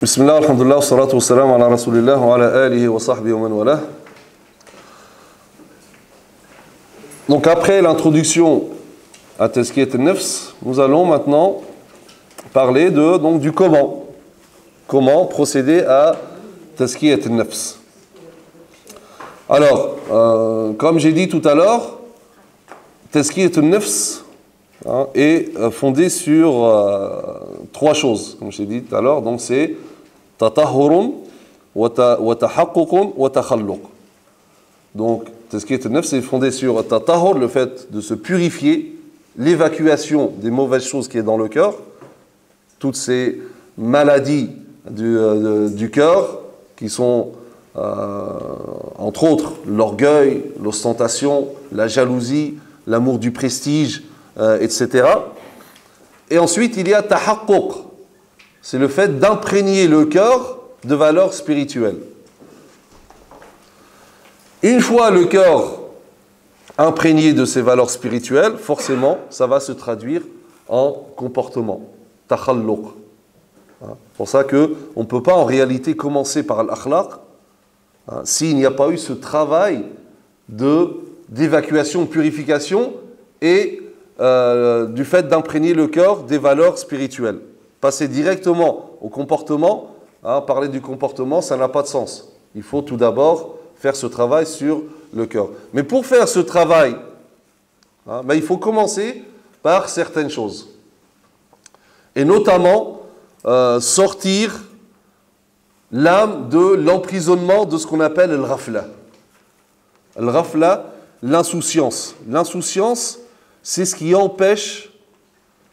Bismillah, alhamdulillah, salatu wa salam ala rasulillah wa ala alihi wa sahbihi wa man wala. Donc après l'introduction à Tazkiyat al-Nafs, nous allons maintenant parler du comment. Comment procéder à Tazkiyat al-Nafs. Alors, comme j'ai dit tout à l'heure, Tazkiyat al-Nafs est fondé sur trois choses, comme j'ai dit tout à l'heure. Donc c'est tatahurun, wa tahaqququn, wa takhalluq. Donc Tazkiyat al-Nafs est fondé sur tatahur, le fait de se purifier, l'évacuation des mauvaises choses qui est dans le cœur, toutes ces maladies du cœur qui sont entre autres l'orgueil, l'ostentation, la jalousie, l'amour du prestige, etc. Et ensuite, il y a tahaqquq. C'est le fait d'imprégner le cœur de valeurs spirituelles. Une fois le cœur imprégné de ces valeurs spirituelles, forcément, ça va se traduire en comportement. Takhalluq. C'est pour ça qu'on ne peut pas en réalité commencer par l'akhlaq s'il n'y a pas eu ce travail d'évacuation, de purification et du fait d'imprégner le cœur des valeurs spirituelles. Passer directement au comportement, parler du comportement, ça n'a pas de sens. Il faut tout d'abord faire ce travail sur le cœur. Mais pour faire ce travail, il faut commencer par certaines choses. Et notamment, sortir l'âme de l'emprisonnement de ce qu'on appelle le ghafla. Le ghafla, l'insouciance. L'insouciance, c'est ce qui empêche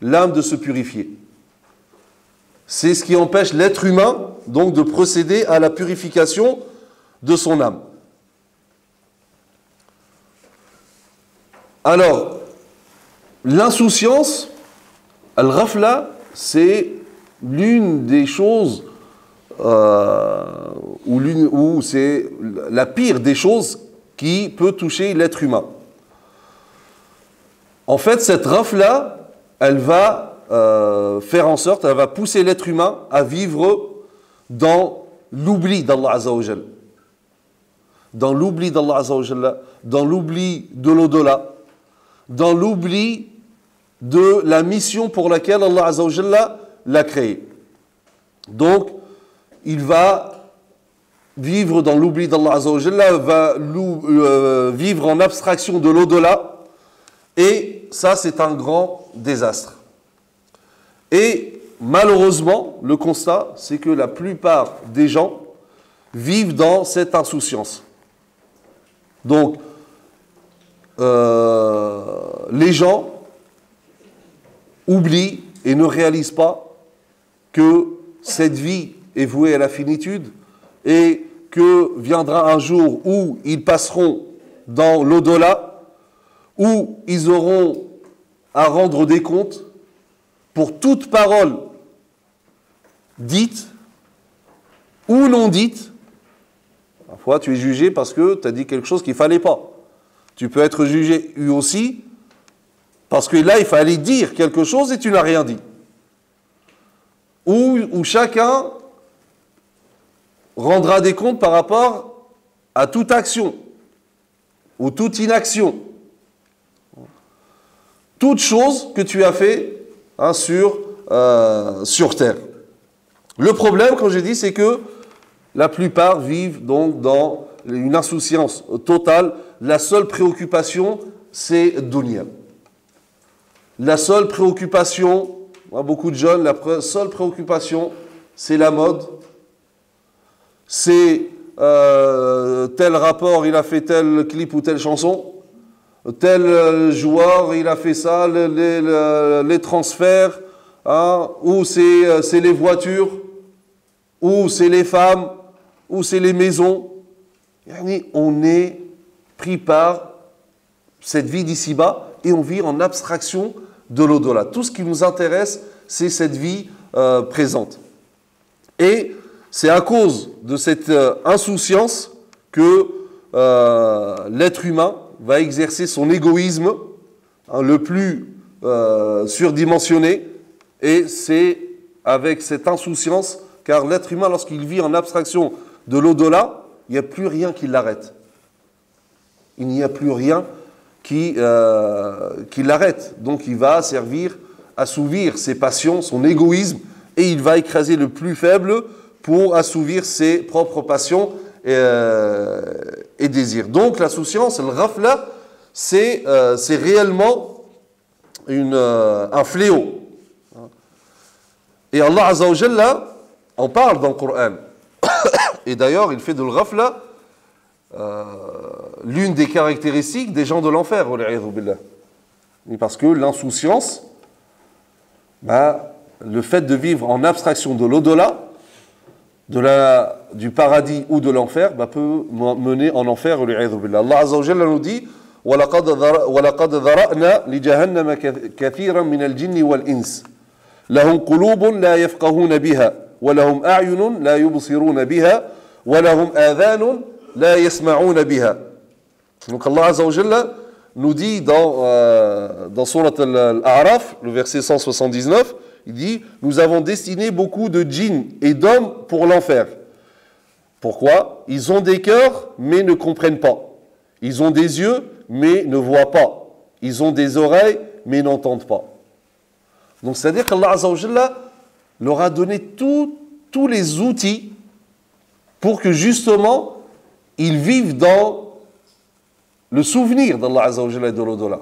l'âme de se purifier. C'est ce qui empêche l'être humain, donc, de procéder à la purification de son âme. Alors, l'insouciance, al-ghafla, c'est l'une des choses, ou c'est la pire des choses qui peut toucher l'être humain. En fait, cette ghafla, elle va faire en sorte, elle va pousser l'être humain à vivre dans l'oubli d'Allah Azza wa Jal. Dans l'oubli d'Allah Azza wa Jal, dans l'oubli de l'au-delà, dans l'oubli de la mission pour laquelle Allah Azza wa Jal l'a créé. Donc, il va vivre dans l'oubli d'Allah Azza wa Jal, va vivre en abstraction de l'au-delà, et ça, c'est un grand désastre. Et malheureusement, le constat, c'est que la plupart des gens vivent dans cette insouciance. Donc, les gens oublient et ne réalisent pas que cette vie est vouée à la finitude et que viendra un jour où ils passeront dans l'au-delà, où ils auront à rendre des comptes pour toute parole dite ou non dite. Parfois, tu es jugé parce que tu as dit quelque chose qu'il ne fallait pas. Tu peux être jugé aussi parce que là, il fallait dire quelque chose et tu n'as rien dit. Où chacun rendra des comptes par rapport à toute action ou toute inaction. Toute chose que tu as fait sur terre. Le problème, comme j'ai dit, c'est que la plupart vivent donc dans une insouciance totale. La seule préoccupation, c'est dunya. La seule préoccupation, beaucoup de jeunes, la seule préoccupation, c'est la mode. C'est tel rapport, il a fait tel clip ou telle chanson. Tel joueur, il a fait ça, les transferts, ou c'est les voitures, ou c'est les femmes, ou c'est les maisons. On est pris par cette vie d'ici-bas et on vit en abstraction de l'au-delà. Tout ce qui nous intéresse, c'est cette vie présente. Et c'est à cause de cette insouciance que l'être humain va exercer son égoïsme le plus surdimensionné, et c'est avec cette insouciance car l'être humain, lorsqu'il vit en abstraction de l'au-delà, il n'y a plus rien qui l'arrête. Il n'y a plus rien qui l'arrête. Donc il va servir, assouvir ses passions, son égoïsme, et il va écraser le plus faible pour assouvir ses propres passions et désirs. Donc l'insouciance, le ghafla, c'est réellement un fléau. Et Allah Azza wa Jalla en parle dans le Coran. Et d'ailleurs, il fait de l'ghafla l'une des caractéristiques des gens de l'enfer. Parce que l'insouciance, le fait de vivre en abstraction de l'au-delà, du paradis ou de l'enfer, peut mener en enfer. Allah Azza wa Jalla nous dit وَلَقَدْ ذَرَأْنَا لِجَهَنَّمَ كَثِيرًا مِنَ الْجِنِّ وَالْإِنسِ لَهُمْ قُلُوبٌ لَا يَفْقَهُونَ بِهَا وَلَهُمْ أَعْيُنٌ لَا يُبْصِرُونَ بِهَا وَلَهُمْ آذَانٌ لَا يَسْمَعُونَ بِهَا. Donc Allah Azza wa Jalla nous dit dans Surat Al-A'raf, le verset 179, il dit « Nous avons destiné beaucoup de djinns et d'hommes pour l'enfer. Pourquoi ? Ils ont des cœurs, mais ne comprennent pas. Ils ont des yeux, mais ne voient pas. Ils ont des oreilles, mais n'entendent pas. » Donc c'est-à-dire qu'Allah Azza wa Jalla leur a donné tous les outils pour que justement ils vivent dans le souvenir d'Allah Azza wa Jalla et de l'au-delà.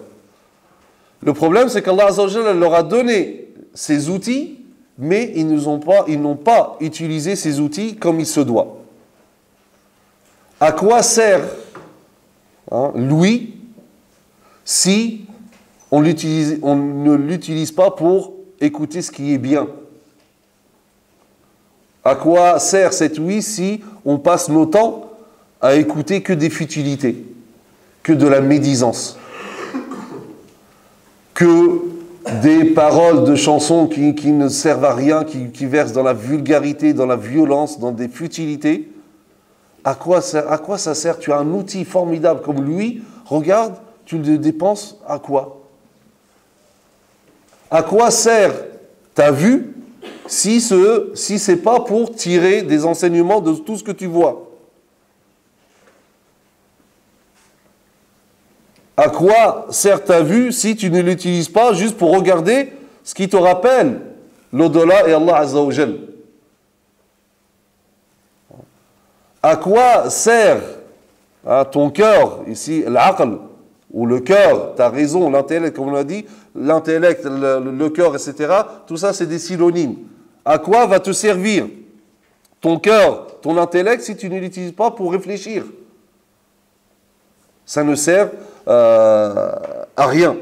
Le problème, c'est qu'Allah Azza wa Jalla leur a donné ces outils, mais ils n'ont pas utilisé ces outils comme il se doit. À quoi sert l'ouïe si on ne l'utilise pas pour écouter ce qui est bien? À quoi sert cette ouïe si on passe nos temps à écouter que des futilités, que de la médisance, que des paroles de chansons qui ne servent à rien, qui versent dans la vulgarité, dans la violence, dans des futilités? À quoi ça sert? Tu as un outil formidable comme lui, regarde, tu le dépenses à quoi? À quoi sert ta vue si ce n'est pas pour tirer des enseignements de tout ce que tu vois? À quoi sert ta vue si tu ne l'utilises pas juste pour regarder ce qui te rappelle l'au-delà et Allah Azza wa Jal? À quoi sert ton cœur, ici, l'aql, ou le cœur, ta raison, l'intellect, comme on a dit, l'intellect, le cœur, etc. Tout ça, c'est des synonymes. À quoi va te servir ton cœur, ton intellect, si tu ne l'utilises pas pour réfléchir? Ça ne sert à rien.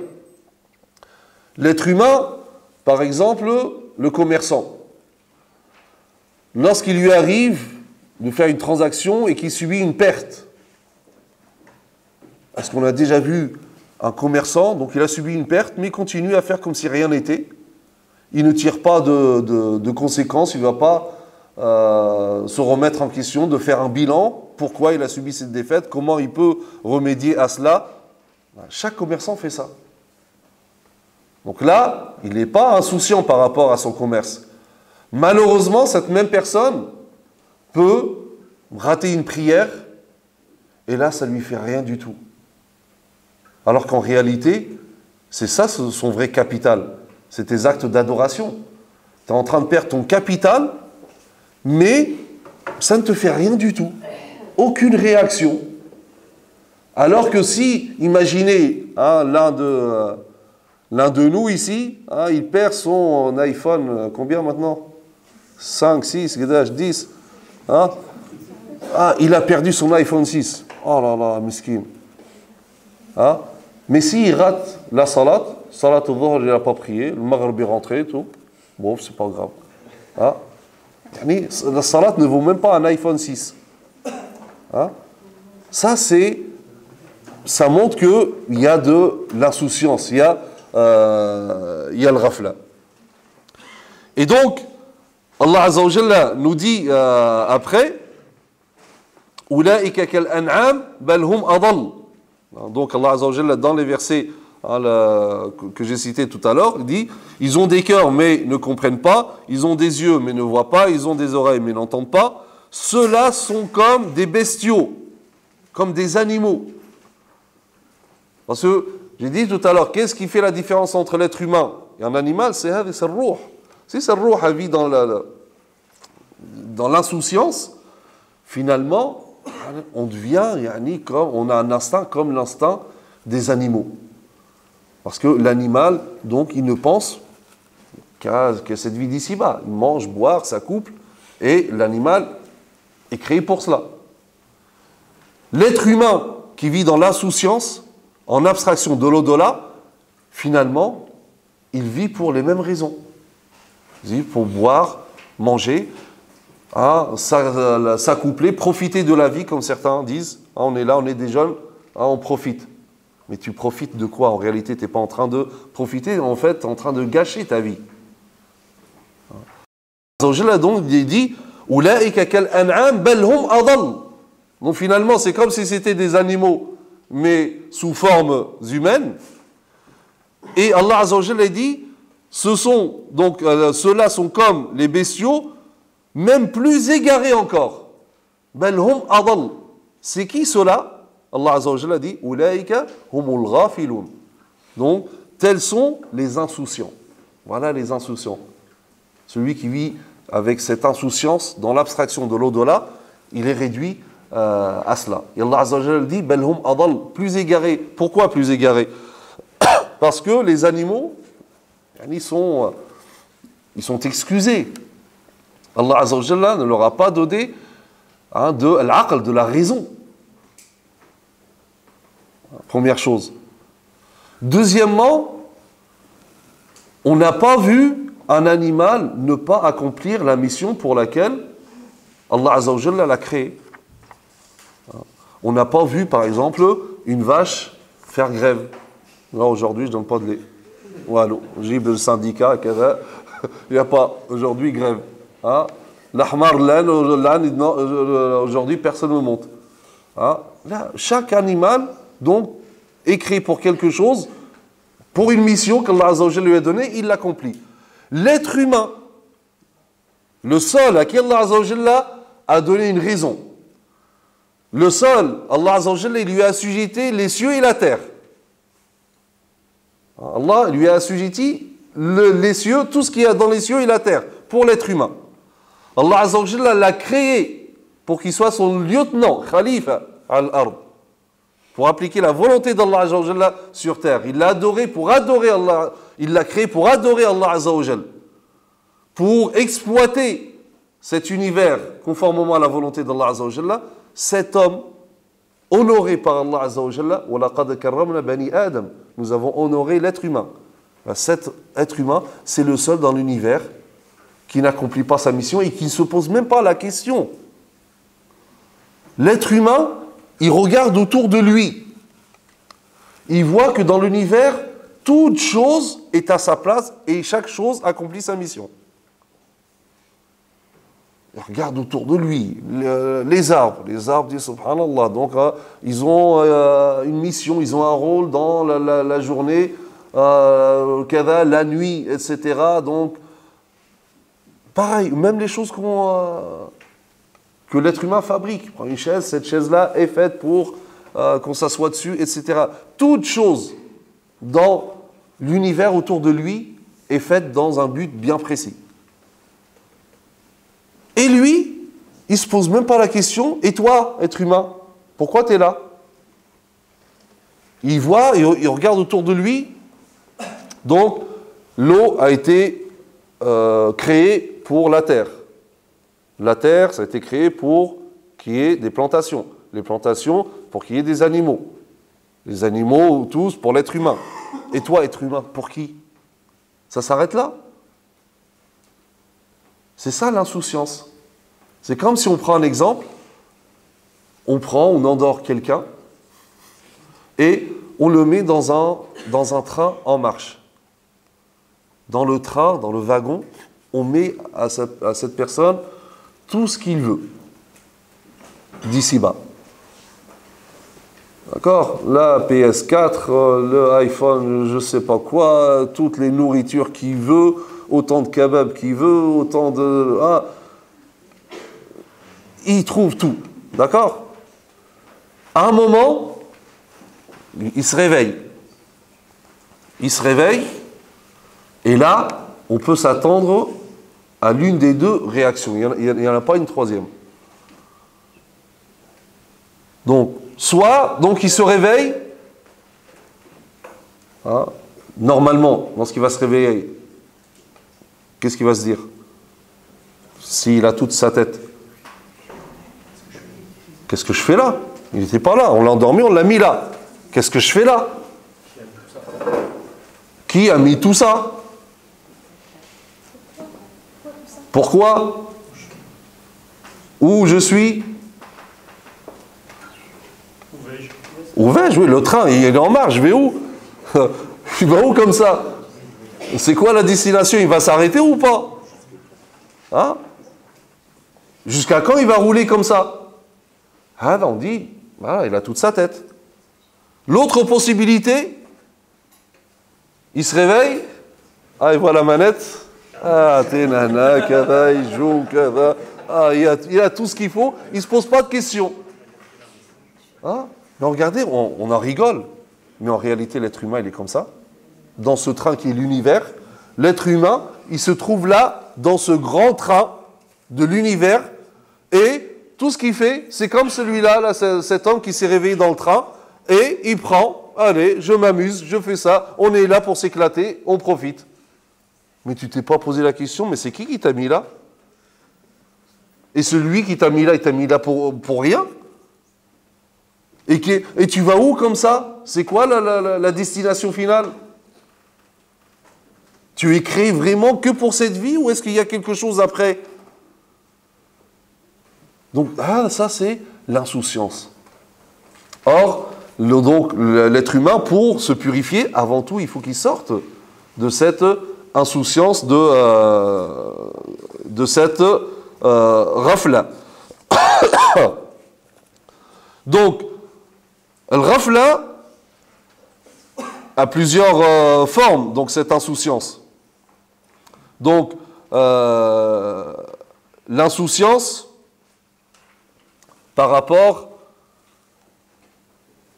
L'être humain, par exemple, le commerçant, lorsqu'il lui arrive de faire une transaction et qu'il subit une perte, est-ce qu'on a déjà vu un commerçant, donc il a subi une perte, mais il continue à faire comme si rien n'était? Il ne tire pas de conséquences, il ne va pas se remettre en question, de faire un bilan, pourquoi il a subi cette défaite, comment il peut remédier à cela. Chaque commerçant fait ça. Donc là, il n'est pas insouciant par rapport à son commerce. Malheureusement, cette même personne peut rater une prière, et là, ça ne lui fait rien du tout. Alors qu'en réalité, c'est ça son vrai capital. C'est tes actes d'adoration. Tu es en train de perdre ton capital, mais ça ne te fait rien du tout. Aucune réaction. Alors que si, imaginez, l'un de nous ici, il perd son iPhone, combien maintenant? 5, 6, 10. Il a perdu son iPhone 6. Oh là là, miskin. Mais s'il rate la salat al-dhuhr, il n'a pas prié, le maghrib est rentré, tout, bon, c'est pas grave. La salat ne vaut même pas un iPhone 6. Ça montre qu'il y a de l'insouciance, il y a le ghafla. Et donc, Allah Azza wa Jalla nous dit après, Ulaika kal an'am bal hum adall. Donc Allah Azza wa Jalla, dans les versets que j'ai cité tout à l'heure, il dit, ils ont des cœurs mais ne comprennent pas, ils ont des yeux mais ne voient pas, ils ont des oreilles mais n'entendent pas. Ceux-là sont comme des bestiaux, comme des animaux. Parce que, j'ai dit tout à l'heure, qu'est-ce qui fait la différence entre l'être humain et un animal? C'est le ruh. Si ce ruh vit dans l'insouciance, finalement, on devient, on a un instinct comme l'instinct des animaux. Parce que l'animal, donc, il ne pense qu'à cette vie d'ici-bas. Il mange, boire, s'accouple, et l'animal est créé pour cela. L'être humain qui vit dans l'insouciance, en abstraction de l'au-delà, finalement, il vit pour les mêmes raisons. Il vit pour boire, manger, s'accoupler, profiter de la vie, comme certains disent. On est là, on est des jeunes, on profite. Mais tu profites de quoi? En réalité, tu n'es pas en train de profiter, en fait, tu es en train de gâcher ta vie. Donc, il dit donc finalement, c'est comme si c'était des animaux, mais sous formes humaines. Et Allah Azza wa Jalla dit, ceux-là sont comme les bestiaux, même plus égarés encore. Balhum adal. C'est qui ceux-là? Allah Azza wa Jalla dit, Ulaika humul ghafilun. Donc, tels sont les insouciants. Voilà les insouciants. Celui qui vit avec cette insouciance dans l'abstraction de l'au-delà, il est réduit à cela. Et Allah Azza wa Jalla dit, Balhum adal, plus égarés. Pourquoi plus égarés? Parce que les animaux, ils sont excusés. Allah Azza wa Jalla ne leur a pas donné de l'aql, de la raison. Première chose. Deuxièmement, on n'a pas vu un animal ne pas accomplir la mission pour laquelle Allah Azza wa Jalla l'a créé. On n'a pas vu, par exemple, une vache faire grève. Là, aujourd'hui, je ne donne pas de lait. Voilà, j'ai le syndicat, il n'y a pas aujourd'hui grève. L'ahmar, l'âne, aujourd'hui, personne ne monte. Là, chaque animal, donc, est créé pour quelque chose, pour une mission qu'Allah Azza wa Jalla lui a donnée, il l'accomplit. L'être humain, le seul à qui Allah Azza wa Jalla a donné une raison. Le seul, Allah Azza wa Jalla, il lui a assujetti les cieux et la terre. Allah lui a assujetti les cieux, tout ce qu'il y a dans les cieux et la terre, pour l'être humain. Allah Azza wa Jalla l'a créé pour qu'il soit son lieutenant, khalifa al-ard, pour appliquer la volonté d'Allah Azza wa Jalla sur terre. Il l'a adoré pour adorer Allah, il l'a créé pour adorer Allah Azza wa Jalla, pour exploiter cet univers conformément à la volonté d'Allah Azza wa Jalla. Cet homme honoré par Allah Azza wa Jalla, وَلَقَدْ كَرَّمْنَا بَنِي آدَمَ, nous avons honoré l'être humain. Cet être humain, c'est le seul dans l'univers qui n'accomplit pas sa mission et qui ne se pose même pas la question. L'être humain, il regarde autour de lui. Il voit que dans l'univers, toute chose est à sa place et chaque chose accomplit sa mission. Il regarde autour de lui, les arbres disent subhanallah, donc ils ont une mission, ils ont un rôle dans la journée, la nuit, etc. Donc, pareil, même les choses que l'être humain fabrique. Prends une chaise, cette chaise-là est faite pour qu'on s'assoie dessus, etc. Toute chose dans l'univers autour de lui est faite dans un but bien précis. Et lui, il ne se pose même pas la question, et toi, être humain, pourquoi tu es là? Il voit, il regarde autour de lui. Donc, l'eau a été créée pour la terre. La terre, ça a été créé pour qu'il y ait des plantations. Les plantations, pour qu'il y ait des animaux. Les animaux, tous, pour l'être humain. Et toi, être humain, pour qui? Ça s'arrête là? C'est ça l'insouciance. C'est comme si on prend un exemple, on endort quelqu'un et on le met dans un train en marche. Dans le train, dans le wagon, on met à cette personne tout ce qu'il veut, d'ici bas. D'accord? La PS4, le iPhone, je sais pas quoi, toutes les nourritures qu'il veut, autant de kebabs qu'il veut, autant de... Ah, il trouve tout. D'accord? À un moment, il se réveille. Il se réveille, et là, on peut s'attendre à l'une des deux réactions. Il n'y en a pas une troisième. Donc, soit, donc il se réveille, hein, normalement, lorsqu'il va se réveiller, qu'est-ce qu'il va se dire? S'il a toute sa tête. Qu'est-ce que je fais là? Il n'était pas là, on l'a endormi, on l'a mis là. Qu'est-ce que je fais là? Qui a mis tout ça? Pourquoi? Où je suis? Où vais-je? Oui, le train, il est en marche, je vais où? Je vais où comme ça? C'est quoi la destination? Il va s'arrêter ou pas? Hein? Jusqu'à quand il va rouler comme ça? Ah, on dit, voilà, il a toute sa tête. L'autre possibilité, il se réveille, ah, il voit la manette, ah, t'es nana, kada, il joue, kada, ah, il a tout ce qu'il faut, il ne se pose pas de questions. Hein? Mais regardez, on en rigole, mais en réalité, l'être humain, il est comme ça. Dans ce train qui est l'univers, l'être humain, il se trouve là, dans ce grand train de l'univers, et tout ce qu'il fait, c'est comme celui-là, là, cet homme qui s'est réveillé dans le train, et il prend, allez, je m'amuse, je fais ça, on est là pour s'éclater, on profite. Mais tu t'es pas posé la question, mais c'est qui t'a mis là? Et celui qui t'a mis là, il t'a mis là pour rien? Et tu vas où comme ça? C'est quoi la destination finale? Tu es créé vraiment que pour cette vie ou est-ce qu'il y a quelque chose après? Donc, ça c'est l'insouciance. Or, l'être humain, pour se purifier, avant tout, il faut qu'il sorte de cette insouciance, de cette rafla. Donc, le rafla a plusieurs formes, donc cette insouciance. Donc, l'insouciance par rapport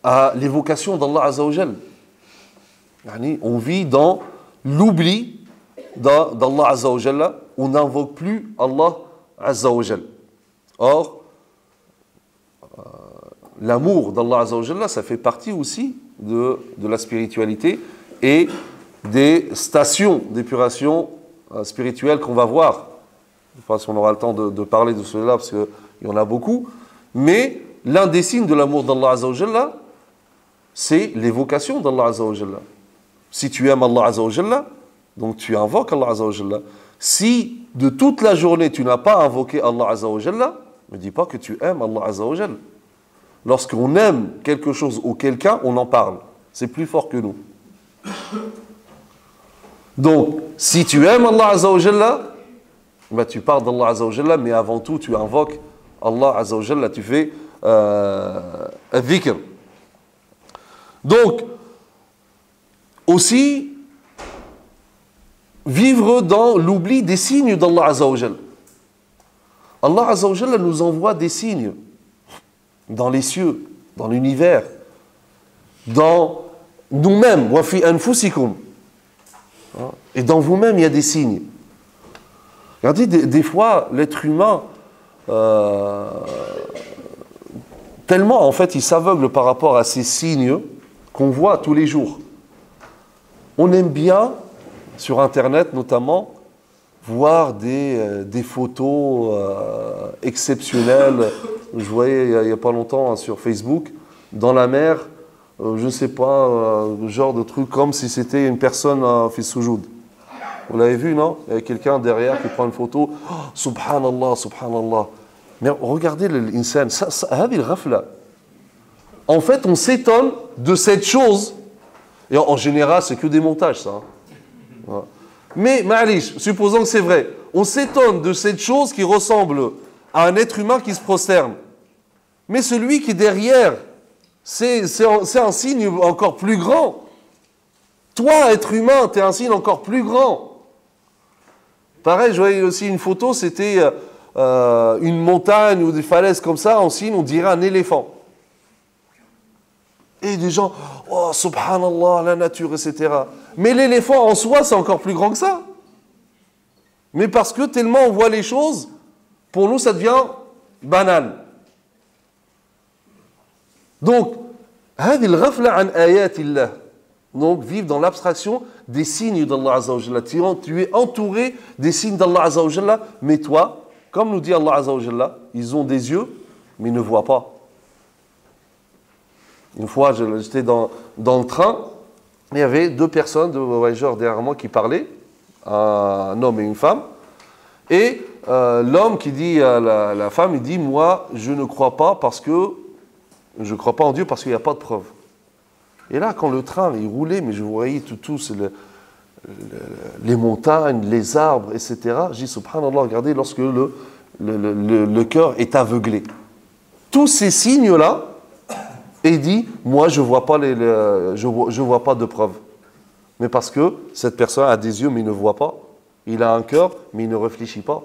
à l'évocation d'Allah Azza wa Jal. On vit dans l'oubli d'Allah Azza wa Jal, on n'invoque plus Allah Azza wa Jal. Or, l'amour d'Allah Azza wa Jal, ça fait partie aussi de la spiritualité et des stations d'épuration spirituelle qu'on va voir. Je ne sais pas si on aura le temps de parler de cela parce qu'il y en a beaucoup. Mais l'un des signes de l'amour d'Allah Azza wa Jalla, c'est l'évocation d'Allah Azza wa Jalla. Si tu aimes Allah Azza wa Jalla, donc tu invoques Allah Azza wa Jalla. Si de toute la journée tu n'as pas invoqué Allah Azza wa Jalla, ne dis pas que tu aimes Allah Azza wa Jalla. Lorsqu'on aime quelque chose ou quelqu'un, on en parle. C'est plus fort que nous. Donc, si tu aimes Allah Azza wa Jalla, ben, tu parles d'Allah Azza wa Jalla, mais avant tout, tu invoques Allah Azza wa Jalla, tu fais al-dhikr. Donc, aussi, vivre dans l'oubli des signes d'Allah Azza wa Jalla. Allah Azza wa Jalla nous envoie des signes dans les cieux, dans l'univers, dans nous-mêmes, wa fi anfusikum. Et dans vous-même, il y a des signes. Regardez, des fois, l'être humain, tellement, en fait, il s'aveugle par rapport à ces signes qu'on voit tous les jours. On aime bien, sur Internet notamment, voir des photos exceptionnelles. Je voyais il n'y a pas longtemps sur Facebook, dans la mer, je ne sais pas, genre de truc comme si c'était une personne fait soujoud. Vous l'avez vu, non? Il y a quelqu'un derrière qui prend une photo. Oh, subhanallah, subhanallah. Mais regardez l'insan, ça, هذه الغفلة. En fait, on s'étonne de cette chose. Et en général, c'est que des montages, ça. Voilà. Mais, ma'alish, supposons que c'est vrai. On s'étonne de cette chose qui ressemble à un être humain qui se prosterne. Mais celui qui est derrière c'est un signe encore plus grand. Toi, être humain, tu es un signe encore plus grand. Pareil, je voyais aussi une photo, c'était une montagne ou des falaises comme ça, en signe, on dirait un éléphant. Et des gens, oh, subhanallah, la nature, etc. Mais l'éléphant en soi, c'est encore plus grand que ça. Mais parce que tellement on voit les choses, pour nous, ça devient banal. Donc, هذه الغفلة عن آيات الله. Donc, vivre dans l'abstraction des signes d'Allah Azza wa Jalla. Tu es entouré des signes d'Allah Azza wa Jalla, mais toi, comme nous dit Allah Azza wa Jalla, ils ont des yeux, mais ils ne voient pas. Une fois, j'étais dans le train, il y avait deux personnes, deux voyageurs derrière moi qui parlaient, un homme et une femme. Et l'homme qui dit à la femme, il dit, moi, je ne crois pas en Dieu parce qu'il n'y a pas de preuve. Et là, quand le train il roulait, mais je voyais tous les montagnes, les arbres, etc. J'ai dit, subhanallah, regardez, lorsque le cœur est aveuglé. Tous ces signes-là, et dit, moi je vois pas je vois pas de preuves. Mais parce que cette personne a des yeux mais il ne voit pas. Il a un cœur mais il ne réfléchit pas.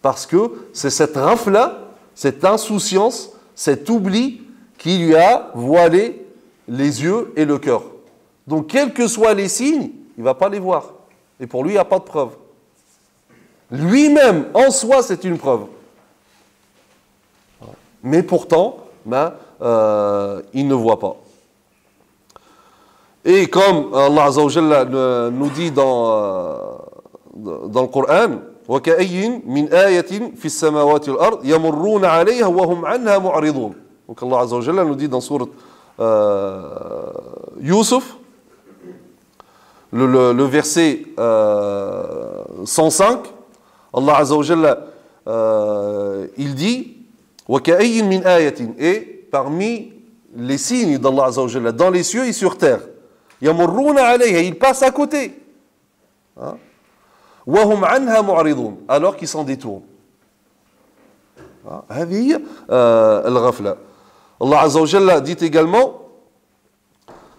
Parce que c'est cette rafle-là, cette insouciance, cet oubli qui lui a voilé les yeux et le cœur. Donc quels que soient les signes, il ne va pas les voir. Et pour lui, il n'y a pas de preuve. Lui-même, en soi, c'est une preuve. Mais pourtant, il ne voit pas. Et comme Allah Azza wa Jalla nous dit dans le Coran, وَكَأَيٍّ مِنْ آيَةٍ فِي السَّمَاوَاتِ وَالْأَرْضِ يَمُرُّونَ عَلَيْهَا وَهُمْ عَنْهَا مُعْرِضُونَ. Donc Allah Azza wa Jalla nous dit dans sourate Yusuf, le verset 105, Allah Azza wa Jalla il dit وَكَأَيٍّ مِنْ آيَةٍ, et parmi les signes d'Allah Azza wa Jalla dans les cieux et sur terre, يَمُرُّونَ عَلَيْهَا, ils passent à côté, وَهُمْ عَنْهَا مُعْرِضُونَ, alors qu'ils s'en détournent. هذه هي الغفلة. Allah Azza wa Jalla dit également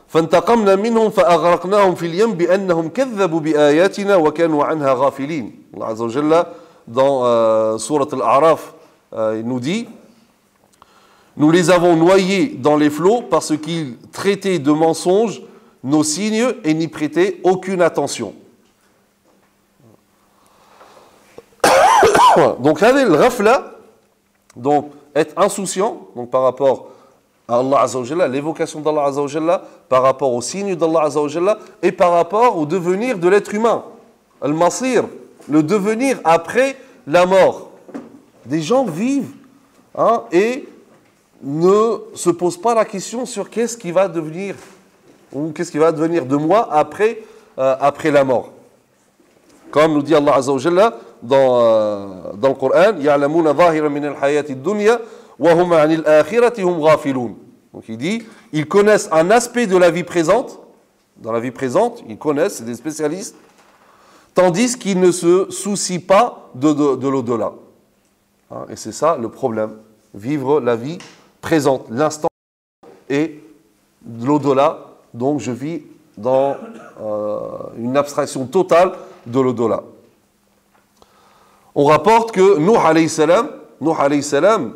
فانتقمنا منهم فأغرقناهم في اليم بأنهم كذبوا بآياتنا وكانوا عنها غافلين. Allah Azza wa Jalla dans sourate Al-A'raf il nous dit, nous les avons noyés dans les flots parce qu'ils traitaient de mensonges nos signes et n'y prêtaient aucune attention. Donc le ghafla, donc être insouciant, donc par rapport à Allah Azza wa Jalla, l'évocation d'Allah Azza wa Jalla, par rapport aux signes d'Allah Azza wa Jalla, et par rapport au devenir de l'être humain. Al-Masir, le devenir après la mort. Des gens vivent et ne se posent pas la question sur qu'est-ce qui va devenir, ou qu'est-ce qui va devenir de moi après la mort. Comme nous dit Allah Azza wa Jalla dans le Coran, يَعْلَمُونَ ظَاهِرًا مِنَ الْحَيَاةِ الدُّنْيَا وَهُمْ عَنِ الْآخِرَةِ هُمْ غَافِلُونَ. Donc il dit, ils connaissent un aspect de la vie présente, dans la vie présente, ils connaissent, c'est des spécialistes, tandis qu'ils ne se soucient pas de l'au-delà. Et c'est ça le problème, vivre la vie présente, l'instant et l'au-delà. Donc je vis dans une abstraction totale de l'au-delà. On rapporte que Nuh alayhi salam,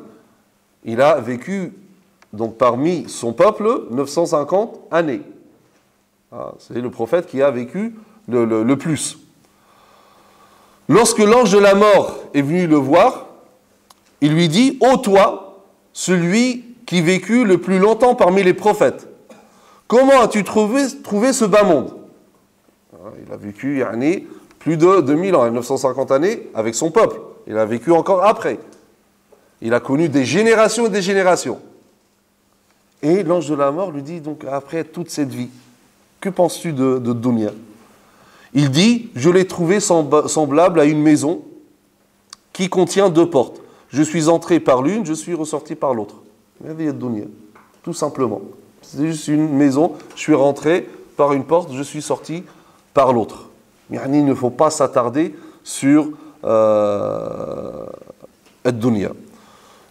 il a vécu donc parmi son peuple 950 années. C'est le prophète qui a vécu le plus. Lorsque l'ange de la mort est venu le voir, il lui dit, ô toi, celui qui vécut le plus longtemps parmi les prophètes, comment as-tu trouvé ce bas monde? Il a vécu plus de 2000 ans, 950 années avec son peuple. Il a vécu encore après. Il a connu des générations et des générations. Et l'ange de la mort lui dit, donc après toute cette vie, que penses-tu de dunya? Il dit, je l'ai trouvé semblable à une maison qui contient deux portes. Je suis entré par l'une, je suis ressorti par l'autre. Tout simplement. C'est juste une maison, je suis rentré par une porte, je suis sorti par l'autre. Il ne faut pas s'attarder sur ad-dunya.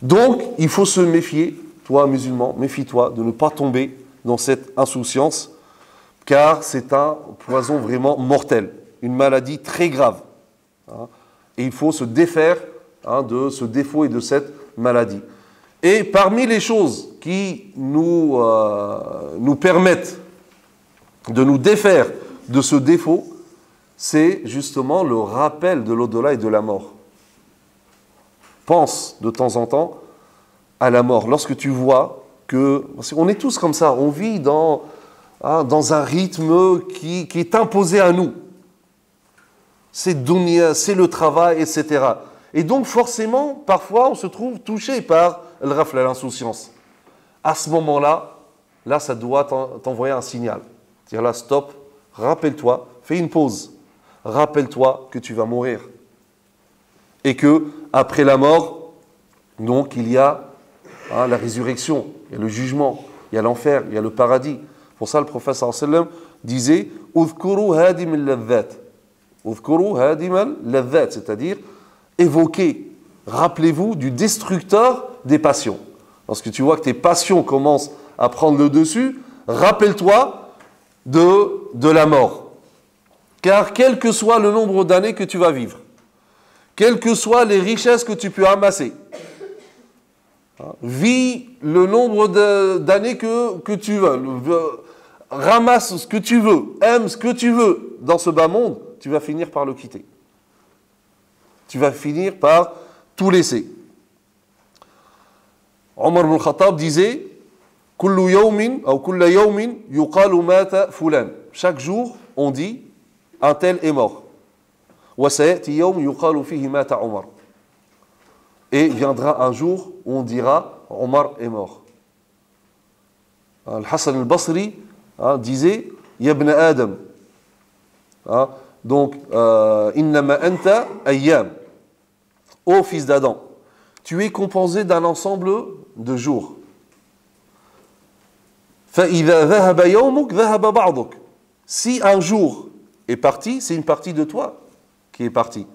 Donc, il faut se méfier toi musulman, méfie-toi de ne pas tomber dans cette insouciance, car c'est un poison vraiment mortel, une maladie très grave. Hein, et il faut se défaire de ce défaut et de cette maladie. Et parmi les choses qui nous permettent de nous défaire de ce défaut, c'est justement le rappel de l'au-delà et de la mort. Pense de temps en temps à la mort. Lorsque tu vois que... On est tous comme ça, on vit dans un rythme qui est imposé à nous. C'est dunya, c'est le travail, etc. Et donc forcément, parfois, on se trouve touché par le rafle, l'insouciance. À ce moment-là, ça doit t'envoyer un signal. Dire là, stop, rappelle-toi, fais une pause. Rappelle-toi que tu vas mourir. Et que après la mort, donc il y a la résurrection, il y a le jugement, il y a l'enfer, il y a le paradis. Pour ça, le prophète sallallahu alayhi wa sallam disait « Udhkuru hadim al-ladhat » Udhkuru hadim al-ladhat, c'est-à-dire évoquez, rappelez-vous du destructeur des passions. Lorsque tu vois que tes passions commencent à prendre le dessus, rappelle-toi de la mort. Car quel que soit le nombre d'années que tu vas vivre, quelles que soient les richesses que tu peux amasser, vis le nombre d'années que tu veux, ramasse ce que tu veux, aime ce que tu veux dans ce bas monde, tu vas finir par le quitter. Tu vas finir par tout laisser. Omar ibn Khattab disait Kullu yawmin ou kulla yawmin yuqalu mata fulan. Chaque jour, on dit un tel est mort. Wa sayati yawm yuqalu fihi mata Omar. Et viendra un jour où on dira Omar est mort. Al-Hassan al-Basri disait Yabna Adam. Donc, innama anta ayyam. Ô fils d'Adam, tu es composé d'un ensemble de jours. فَإِذَا ذَهَبَ يَوْمُكَ ذَهَبَ بَعْضُكَ. Si un jour est parti, c'est une partie de toi qui est partie.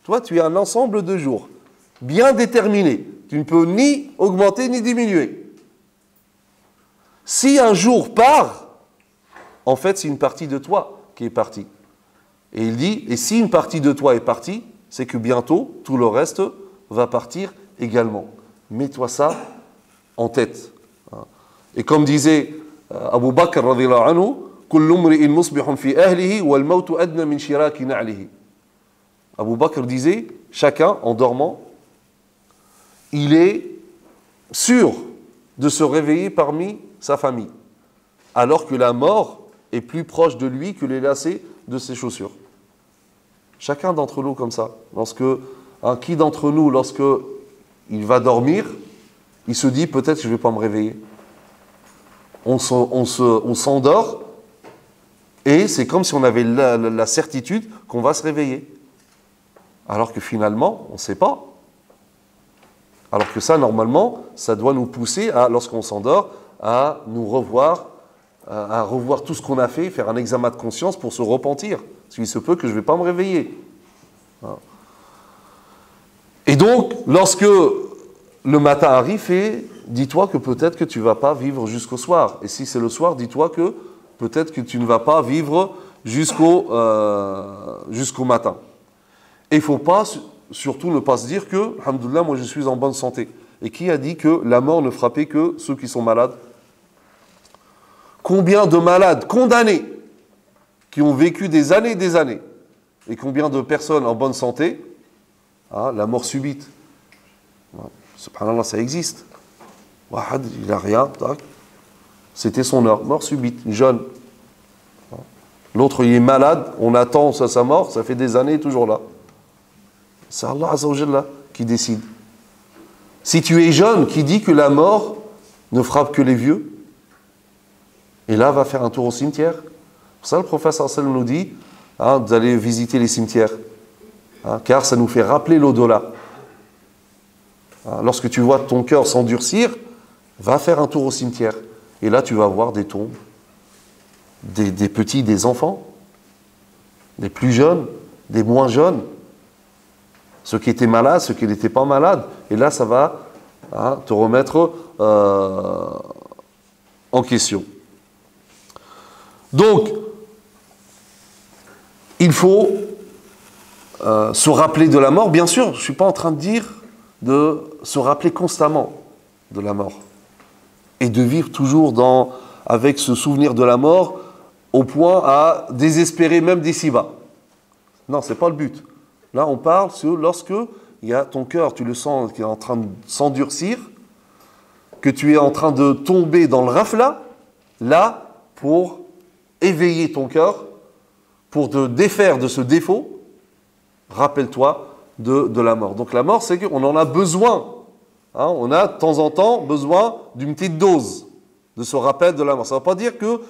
Toi, tu es un ensemble de jours, bien déterminé. Tu ne peux ni augmenter ni diminuer. Si un jour part, en fait, c'est une partie de toi qui est partie. Et il dit, et si une partie de toi est partie, c'est que bientôt, tout le reste va partir également. Mets-toi ça en tête. Et comme disait Abu Bakr radhiyallahu anhu, kullu mri'in musbihun fi ahlihi wal mautu adna min shiraki na'lihi. Abu Bakr disait, chacun en dormant, il est sûr de se réveiller parmi sa famille, alors que la mort est plus proche de lui que les lacets de ses chaussures. Chacun d'entre nous comme ça. Qui d'entre nous, lorsque il va dormir, il se dit peut-être que je ne vais pas me réveiller. On s'endort et c'est comme si on avait la certitude qu'on va se réveiller. Alors que finalement, on ne sait pas. Alors que ça, normalement, ça doit nous pousser, lorsqu'on s'endort, à nous revoir, à revoir tout ce qu'on a fait, faire un examen de conscience pour se repentir. Parce qu'il se peut que je ne vais pas me réveiller. Et donc, lorsque le matin arrive, dis-toi que peut-être que tu ne vas pas vivre jusqu'au soir. Et si c'est le soir, dis-toi que peut-être que tu ne vas pas vivre jusqu'au matin. Et il ne faut pas, surtout ne pas se dire que, alhamdoulilah, moi je suis en bonne santé. Et qui a dit que la mort ne frappait que ceux qui sont malades? Combien de malades condamnés qui ont vécu des années et des années, et combien de personnes en bonne santé, la mort subite. Subhanallah, ça existe. Wahad, il n'a rien, c'était son heure, mort subite, jeune. L'autre, il est malade, on attend sa mort, ça fait des années, toujours là. C'est Allah Azza wa Jalla qui décide. Si tu es jeune, qui dit que la mort ne frappe que les vieux? Et là, va faire un tour au cimetière. Pour ça, le prophète sallallahu alayhi wa sallam nous dit d'aller visiter les cimetières. Car ça nous fait rappeler l'au-delà. Lorsque tu vois ton cœur s'endurcir, va faire un tour au cimetière. Et là, tu vas voir des tombes, des petits, des enfants, des plus jeunes, des moins jeunes, ceux qui étaient malades, ceux qui n'étaient pas malades. Et là, ça va te remettre en question. Donc, il faut se rappeler de la mort. Bien sûr, je ne suis pas en train de dire de se rappeler constamment de la mort et de vivre toujours avec ce souvenir de la mort au point à désespérer même d'ici-bas. Non, ce n'est pas le but. Là, on parle lorsque il y a ton cœur, tu le sens qui est en train de s'endurcir, que tu es en train de tomber dans le rafla, là, pour éveiller ton cœur, pour te défaire de ce défaut, rappelle-toi de la mort. Donc la mort, c'est qu'on en a besoin. Hein, on a de temps en temps besoin d'une petite dose de ce rappel de la mort. Ça ne veut pas dire que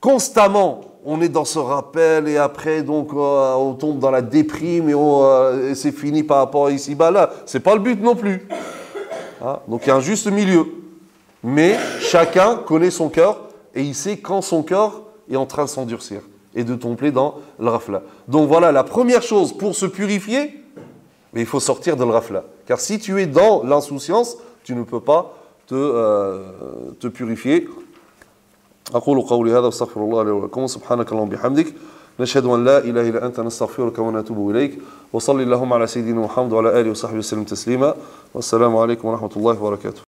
constamment on est dans ce rappel et après donc on tombe dans la déprime et c'est fini par rapport à ici-bas là. C'est pas le but non plus. Hein, donc il y a un juste milieu. Mais chacun connaît son cœur et il sait quand son cœur est en train de s'endurcir et de tomber dans le rafla. Donc voilà, la première chose pour se purifier, mais il faut sortir de le rafla. Car si tu es dans l'insouciance, tu ne peux pas te purifier. أقول قولي هذا واستغفر الله لي ولكم سبحانك اللهم وبحمدك نشهد أن لا إله إلا أنت نستغفرك ونتوب إليك وصلي اللهم على سيدنا محمد وعلى آله وصحبه وسلم تسليما والسلام عليكم ورحمة الله وبركاته.